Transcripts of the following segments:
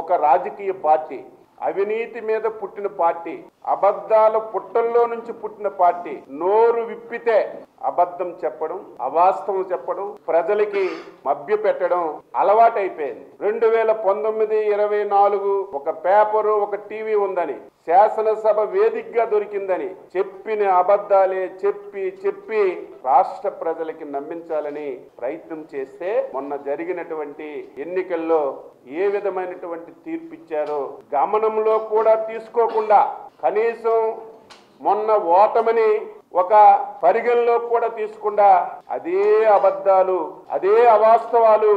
ఒక రాజకీయ పార్టీ, అవినీతి మీద పుట్టిన పార్టీ, అబద్ధాల పుట్టల్లో నుంచి పుట్టిన పార్టీ నోరు విప్పితే అబద్ధం చెప్పడం, అవాస్తవం చెప్పడం, ప్రజలకి మభ్య పెట్టడం అలవాటైపోయింది. 2019-24 ఒక పేపరు, ఒక టీవీ ఉందని, శాసనసభ వేదికగా దొరికిందని చెప్పిన అబద్ధాలే చెప్పి రాష్ట్ర ప్రజలకి నమ్మించాలని ప్రయత్నం చేస్తే మొన్న జరిగినటువంటి ఎన్నికల్లో ఏ విధమైనటువంటి తీర్పిచ్చారో గమనంలో కూడా తీసుకోకుండా, కనీసం మొన్న ఓటమిని ఒక పరిగణలో కూడా తీసుకుండా అదే అబద్ధాలు, అదే అవాస్తవాలు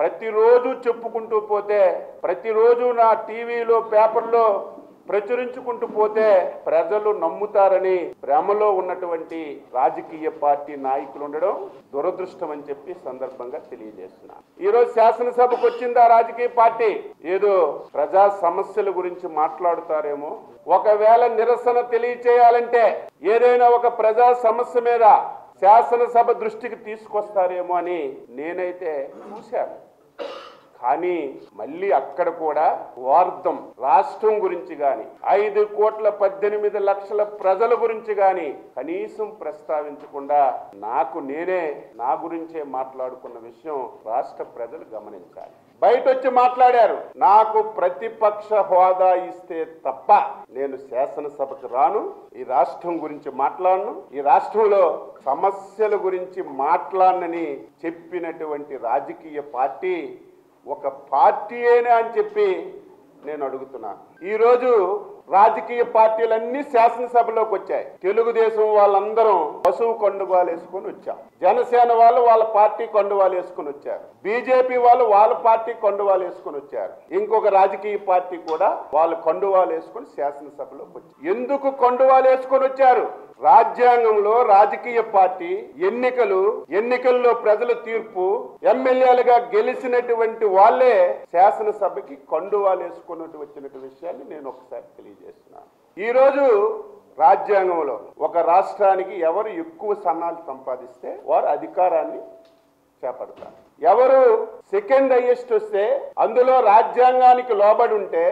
ప్రతిరోజు చెప్పుకుంటూ పోతే, ప్రతిరోజు నా టీవీలో, పేపర్లో ప్రచురించుకుంటూ పోతే ప్రజలు నమ్ముతారని భ్రమలో ఉన్నటువంటి రాజకీయ పార్టీ నాయకులు ఉండడం దురదృష్టం అని చెప్పి సందర్భంగా తెలియజేస్తున్నారు. ఈరోజు శాసనసభకు వచ్చింది ఆ రాజకీయ పార్టీ, ఏదో ప్రజా సమస్యల గురించి మాట్లాడుతారేమో, ఒకవేళ నిరసన తెలియచేయాలంటే ఏదైనా ఒక ప్రజా సమస్య మీద శాసనసభ దృష్టికి తీసుకొస్తారేమో అని నేనైతే చూశాను. కానీ మళ్ళీ అక్కడ కూడా వార్ధం రాష్ట్రం గురించి కానీ, 5,18,00,000 ప్రజల గురించి కానీ కనీసం ప్రస్తావించకుండా నా గురించే మాట్లాడుకున్న విషయం రాష్ట్ర ప్రజలు గమనించాలి. బయట వచ్చి మాట్లాడారు, నాకు ప్రతిపక్ష హోదా ఇస్తే తప్ప నేను శాసనసభకు రాను, ఈ రాష్ట్రం గురించి మాట్లాడను, ఈ రాష్ట్రంలో సమస్యల గురించి మాట్లాడనని చెప్పినటువంటి రాజకీయ పార్టీ ఒక పార్టీయేనా అని చెప్పి నేను అడుగుతున్నాను. ఈరోజు రాజకీయ పార్టీలన్నీ శాసనసభలోకి వచ్చాయి. తెలుగుదేశం వాళ్ళందరం పశువు కండువాలు వేసుకొని వచ్చాం, జనసేన వాళ్ళు వాళ్ళ పార్టీ కండువాలు వేసుకొని వచ్చారు, బీజేపీ వాళ్ళు వాళ్ళ పార్టీ కండువాలు వేసుకొని వచ్చారు, ఇంకొక రాజకీయ పార్టీ కూడా వాళ్ళు కండువాలు వేసుకొని శాసనసభలోకి వచ్చారు. ఎందుకు కండువాలు వేసుకొని వచ్చారు? రాజ్యాంగంలో రాజకీయ పార్టీ ఎన్నికల్లో ప్రజల తీర్పు, ఎమ్మెల్యేలుగా గెలిచినటువంటి వాళ్ళే శాసనసభకి కండువాలు వేసుకొని వచ్చినటువంటి విషయాన్ని నేను ఒకసారి తెలియజేస్తున్నాను. ఈరోజు రాజ్యాంగంలో ఒక రాష్ట్రానికి ఎవరు ఎక్కువ స్థానాలు సంపాదిస్తే వారు అధికారాన్ని చేపడతారు, ఎవరు సెకండ్ హైయెస్ట్ వస్తే, అందులో రాజ్యాంగానికి లోబడి ఉంటే,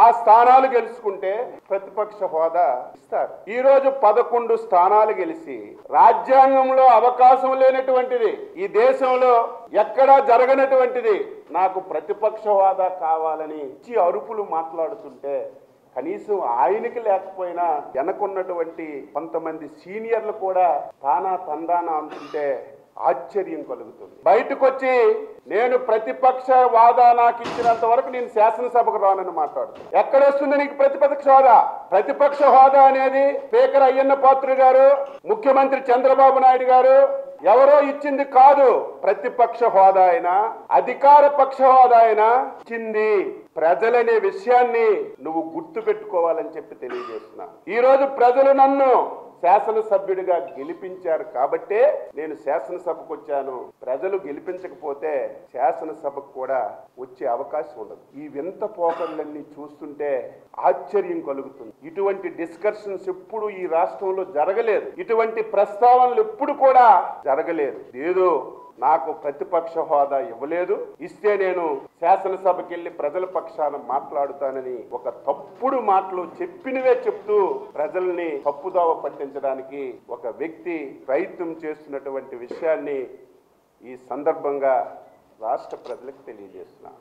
ఆ స్థానాలు గెలుచుకుంటే ప్రతిపక్ష హోదా ఇస్తారు. ఈ రోజు 11 స్థానాలు గెలిచి రాజ్యాంగంలో అవకాశం లేనటువంటిది, ఈ దేశంలో ఎక్కడా జరగనటువంటిది నాకు ప్రతిపక్ష హోదా కావాలని ఇచ్చి అరుపులు మాట్లాడుతుంటే, కనీసం ఆయనకి లేకపోయినా వెనకున్నటువంటి కొంతమంది సీనియర్లు కూడా తందానా అంటుంటే ఆశ్చర్యం కలుగుతుంది. బయటకు వచ్చి నేను ప్రతిపక్ష హోదా నాకు ఇచ్చినంత వరకు నేను శాసనసభకు రానని మాట్లాడుతున్నాను. ఎక్కడొస్తుంది నీకు ప్రతిపక్ష హోదా? ప్రతిపక్ష హోదా అనేది స్పీకర్ అయ్యన్న పాత్రుడు గారు, ముఖ్యమంత్రి చంద్రబాబు నాయుడు గారు ఎవరో ఇచ్చింది కాదు. ప్రతిపక్ష హోదా అయినా అధికార పక్ష హోదా అయినా ఇచ్చింది ప్రజలనే విషయాన్ని నువ్వు గుర్తు పెట్టుకోవాలని చెప్పి తెలియజేస్తున్నా. ఈ రోజు ప్రజలు నన్ను శాసనసభ్యుడిగా గెలిపించారు కాబట్టే నేను శాసనసభకు వచ్చాను. ప్రజలు గెలిపించకపోతే శాసనసభకు కూడా వచ్చే అవకాశం ఉండదు. ఈ వింత పోకళ్ళన్నీ చూస్తుంటే ఆశ్చర్యం కలుగుతుంది. ఇటువంటి డిస్కషన్స్ ఎప్పుడు ఈ రాష్ట్రంలో జరగలేదు, ఇటువంటి ప్రస్తావనలు ఎప్పుడు కూడా జరగలేదు. ఏదో నాకు ప్రతిపక్ష హోదా ఇవ్వలేదు, ఇస్తే నేను శాసనసభకి వెళ్ళి ప్రజల పక్షాన మాట్లాడుతానని ఒక తప్పుడు మాటలు చెప్పినవే చెప్తూ ప్రజల్ని తప్పుదోవ పట్టించడానికి ఒక వ్యక్తి ప్రయత్నం చేస్తున్నటువంటి విషయాన్ని ఈ సందర్భంగా రాష్ట్ర ప్రజలకు తెలియజేస్తున్నాను.